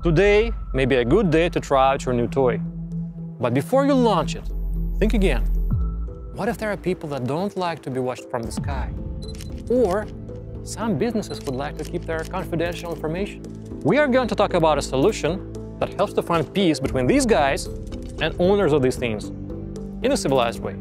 Today may be a good day to try out your new toy. But before you launch it, think again. What if there are people that don't like to be watched from the sky? Or some businesses would like to keep their confidential information. We are going to talk about a solution that helps to find peace between these guys and owners of these things in a civilized way.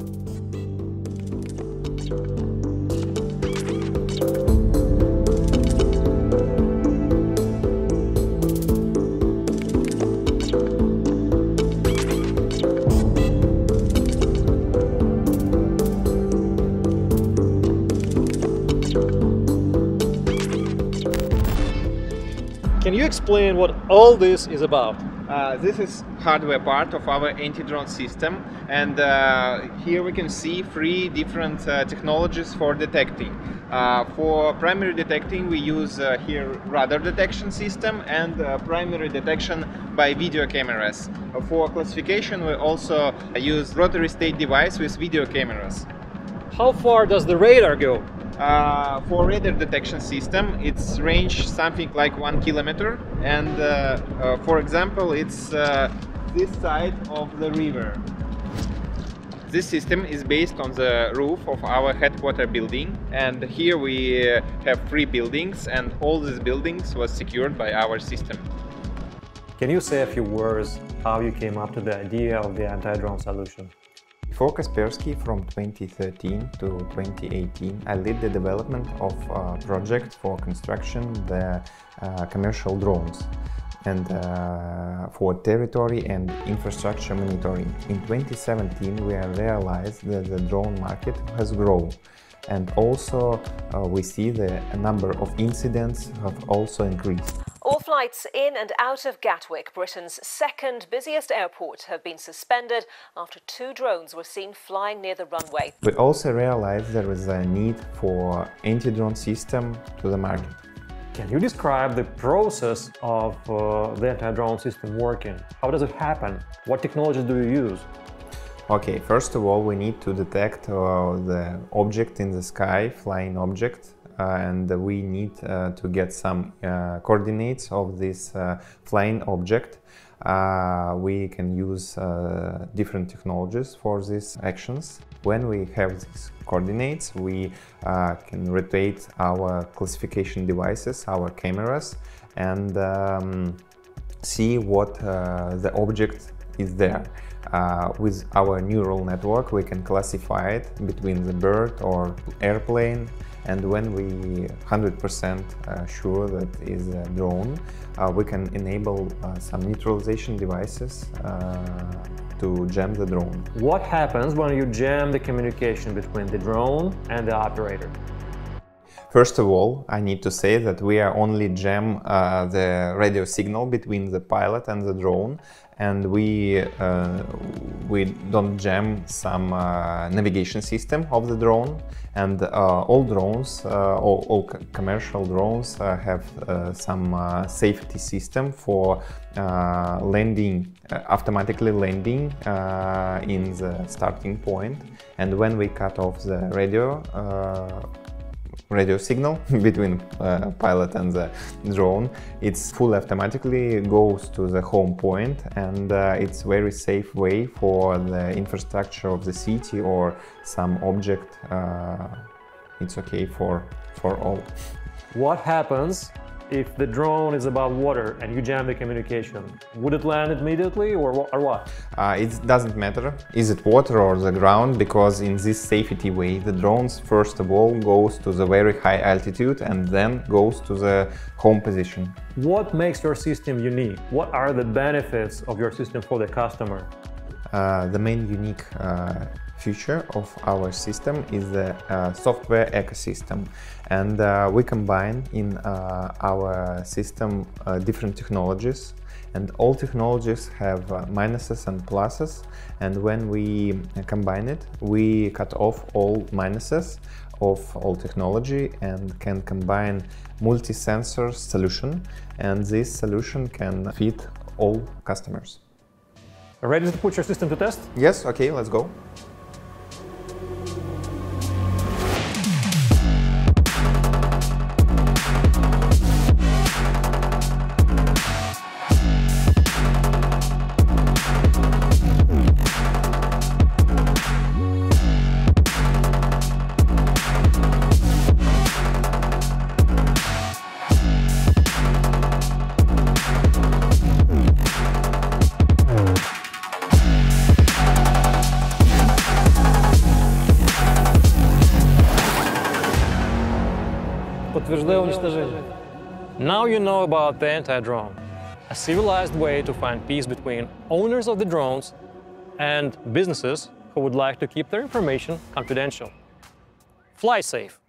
Can you explain what all this is about? This is hardware part of our anti-drone system, and here we can see three different technologies for detecting. For primary detecting we use here radar detection system and primary detection by video cameras. For classification we also use rotary state device with video cameras. How far does the radar go? For radar detection system, its range something like 1 kilometer, and for example, it's this side of the river. This system is based on the roof of our headquarter building, and here we have 3 buildings, and all these buildings was secured by our system. Can you say a few words how you came up to the idea of the anti-drone solution? Before Kaspersky, from 2013 to 2018, I led the development of a project for construction the commercial drones and for territory and infrastructure monitoring. In 2017, we realized that the drone market has grown, and also we see the number of incidents have also increased. All flights in and out of Gatwick, Britain's second busiest airport, have been suspended after 2 drones were seen flying near the runway. We also realized there is a need for anti-drone system to the market. Can you describe the process of the anti-drone system working? How does it happen? What technologies do you use? Okay, first of all, we need to detect the object in the sky, flying object. And we need to get some coordinates of this flying object. We can use different technologies for these actions. When we have these coordinates, we can rotate our classification devices, our cameras, and see what the object is there. With our neural network, we can classify it between the bird or airplane. And when we 100% sure that is a drone, we can enable some neutralization devices to jam the drone. What happens when you jam the communication between the drone and the operator? First of all, I need to say that we are only jam the radio signal between the pilot and the drone, and we don't jam some navigation system of the drone. And all drones, all commercial drones have some safety system for landing, automatically landing in the starting point. And when we cut off the radio signal between pilot and the drone, it's fully automatically goes to the home point, and it's very safe way for the infrastructure of the city or some object. It's okay for all. What happens if the drone is above water and you jam the communication? Would it land immediately or what? It doesn't matter, is it water or the ground, because in this safety way the drones first of all goes to the very high altitude and then goes to the home position. What makes your system unique? What are the benefits of your system for the customer? The main unique feature of our system is the software ecosystem, and we combine in our system different technologies, and all technologies have minuses and pluses, and when we combine it, we cut off all minuses of all technology and can combine multi-sensor solution, and this solution can fit all customers. Ready to put your system to test? Yes, okay, let's go. Now you know about the anti-drone, a civilized way to find peace between owners of the drones and businesses who would like to keep their information confidential. Fly safe.